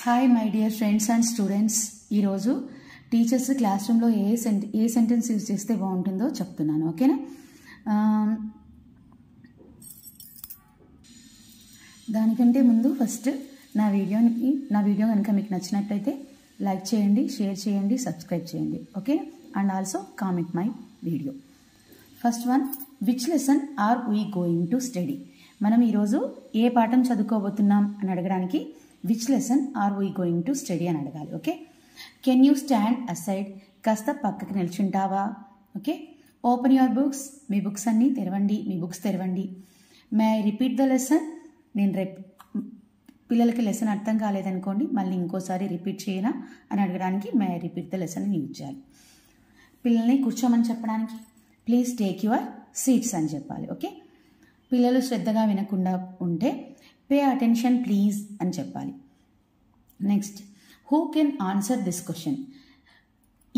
Hi my dear friends and students. ఈరోజు teachers class రూమ్లో ఏ sentence use చేస్తే బాగుంటుందో చెప్తున్నాను. ఓకేనా? దానికంటే ముందు ఫస్ట్ నా వీడియో కనుక మీకు నచ్చినట్లయితే లైక్ చేయండి, షేర్ చేయండి, సబ్స్క్రైబ్ చేయండి. Okay? And also comment my video. First one, which lesson are we going to study? మనం ఈరోజు ఏ పాఠం చదువుకోబోతున్నాం అని అడగడానికి which lesson are we going to study అని అడగాలి. Okay? Can you stand aside? కాస్త పక్కకి నిల్చుంటావా? ఓకే? Open your books. మీ బుక్స్ అన్నీ తెరవండి, మీ బుక్స్ తెరవండి. May I repeat the lesson? నేను పిల్లలకి లెసన్ అర్థం కాలేదనుకోండి, మళ్ళీ ఇంకోసారి రిపీట్ చేయనా అని అడగడానికి మే ఐ రిపీట్ ద లెసన్ అని యూజ్ చేయాలి. పిల్లల్ని కూర్చోమని చెప్పడానికి ప్లీజ్ టేక్ యువర్ సీట్స్ అని చెప్పాలి. ఓకే? పిల్లలు శ్రద్ధగా వినకుండా ఉంటే పే అటెన్షన్ ప్లీజ్ అని చెప్పాలి. Next, who can answer this question?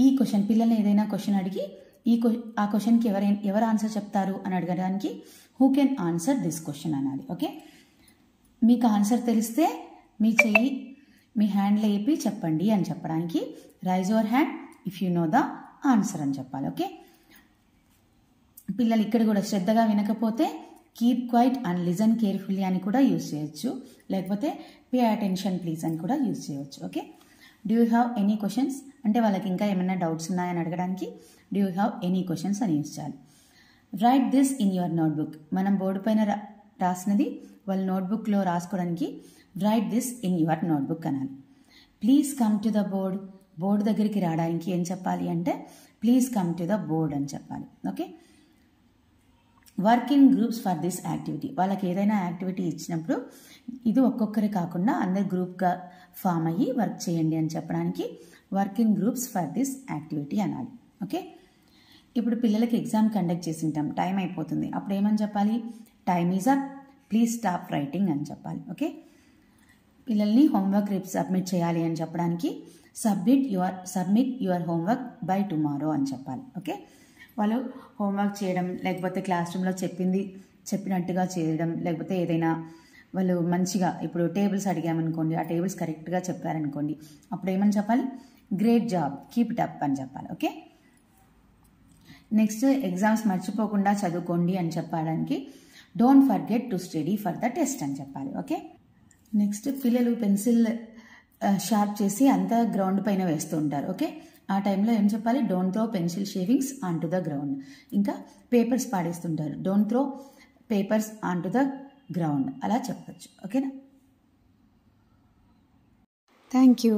ఈ క్వశ్చన్, పిల్లల్ని ఏదైనా క్వశ్చన్ అడిగి ఆ క్వశ్చన్కి ఎవరు ఆన్సర్ చెప్తారు అని అడగడానికి who can answer this question అనాలి. ఓకే? మీకు ఆన్సర్ తెలిస్తే మీ హ్యాండ్ లేపి చెప్పండి అని చెప్పడానికి raise your hand if you know the answer అని చెప్పాలి. ఓకే? పిల్లలు ఇక్కడ కూడా శ్రద్ధగా వినకపోతే keep quiet and listen carefully అని కూడా యూజ్ చేయొచ్చు, లేకపోతే పే అటెన్షన్ ప్లీజ్ అని కూడా యూజ్ చేయవచ్చు. Okay? Do you have any questions అంటే వాళ్ళకి ఇంకా ఏమైనా డౌట్స్ ఉన్నాయని అడగడానికి do you have any questions అని యూజ్ చేయాలి. Write this in your notebook. మనం బోర్డు పైన రాసినది వాళ్ళ నోట్బుక్లో రాసుకోవడానికి write this in your notebook అనాలి. Please come to the board. Board దగ్గరికి రావడానికి ఏం చెప్పాలి అంటే please come to the board అని చెప్పాలి. Okay? Work in groups for this activity. వాళ్ళకి ఏదైనా యాక్టివిటీ ఇచ్చినప్పుడు ఇది ఒక్కొక్కరి కాకుండా అందరు గ్రూప్గా ఫామ్ అయ్యి వర్క్ చేయండి అని చెప్పడానికి work in groups for this activity అనాలి. ఓకే? ఇప్పుడు పిల్లలకి ఎగ్జామ్ కండక్ట్ చేసి ఉంటాం, టైం అయిపోతుంది, అప్పుడు ఏమని చెప్పాలి? Time is up, please stop writing అని చెప్పాలి. ఓకే? పిల్లల్ని హోంవర్క్ రేపు సబ్మిట్ చేయాలి అని చెప్పడానికి submit your homework by tomorrow అని చెప్పాలి. ఓకే? వాళ్ళు హోంవర్క్ చేయడం, లేకపోతే క్లాస్ రూమ్లో చెప్పినట్టుగా చేయడం, లేకపోతే ఏదైనా వాళ్ళు మంచిగా ఇప్పుడు టేబుల్స్ అడిగామనుకోండి, ఆ టేబుల్స్ కరెక్ట్గా చెప్పారనుకోండి, అప్పుడు ఏమని చెప్పాలి? Great job, keep it up అని చెప్పాలి. ఓకే? నెక్స్ట్, ఎగ్జామ్స్ మర్చిపోకుండా చదువుకోండి అని చెప్పడానికి don't forget to study for the test అని చెప్పాలి. ఓకే? నెక్స్ట్, పిల్లలు పెన్సిల్ షార్ప్ చేసి అంతా గ్రౌండ్ పైన వేస్తూ ఉంటారు. ఓకే? ఆ టైంలో ఏం చెప్పాలి? Don't throw pencil shavings on to the ground. ఇంకా పేపర్స్ పాడేస్తుంటారు, don't throw papers on to the ground, అలా చెప్పచ్చు. ఓకేనా? Thank you.